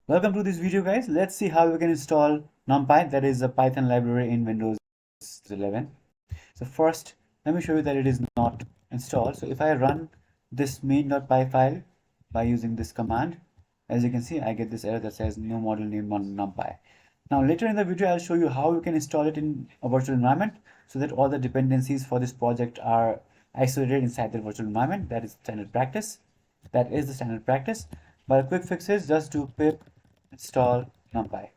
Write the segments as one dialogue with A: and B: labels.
A: Welcome to this video, guys. Let's see how we can install Numpy, that is a Python library in Windows 11. So first, let me show you that it is not installed. So if I run this main.py file by using this command, as you can see, I get this error that says no module name on Numpy. Now later in the video, I'll show you how you can install it in a virtual environment so that all the dependencies for this project are isolated inside the virtual environment. That is standard practice. That is the standard practice. But a quick fix is just do pip install numpy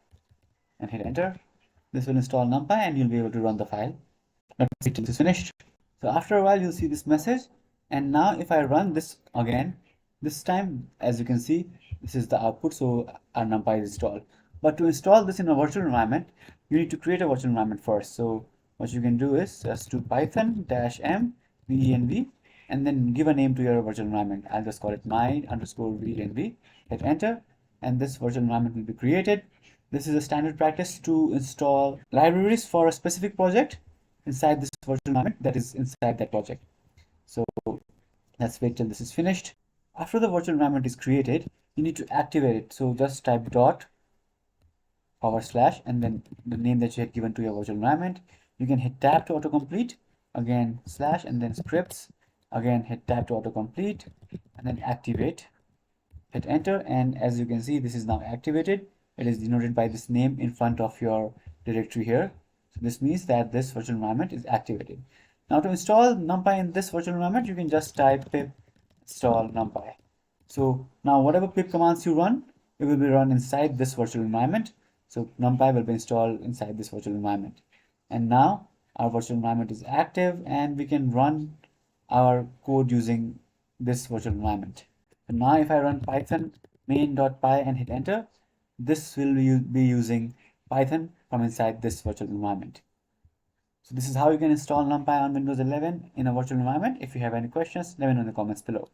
A: and hit enter. This will install numpy and you'll be able to run the file. Let's see till this is finished. So after a while you'll see this message, and now if I run this again, this time as you can see this is the output, so our numpy is installed. But to install this in a virtual environment, you need to create a virtual environment first. So what you can do is just do python -m venv and then give a name to your virtual environment. I'll just call it my_venv, hit enter, and this virtual environment will be created. This is a standard practice to install libraries for a specific project inside this virtual environment that is inside that project. So let's wait till this is finished. After the virtual environment is created, you need to activate it. So just type dot / and then the name that you had given to your virtual environment. You can hit tab to autocomplete, again / and then scripts, again hit tab to autocomplete and then activate, hit enter, and as you can see this is now activated. It is denoted by this name in front of your directory here. So this means that this virtual environment is activated. Now to install numpy in this virtual environment, you can just type pip install numpy. So now whatever pip commands you run, it will be run inside this virtual environment. So numpy will be installed inside this virtual environment. And now our virtual environment is active and we can run our code using this virtual environment. So now if I run python main.py and hit enter, this will be using Python from inside this virtual environment. So this is how you can install numpy on Windows 11 in a virtual environment. If you have any questions, let me know in the comments below.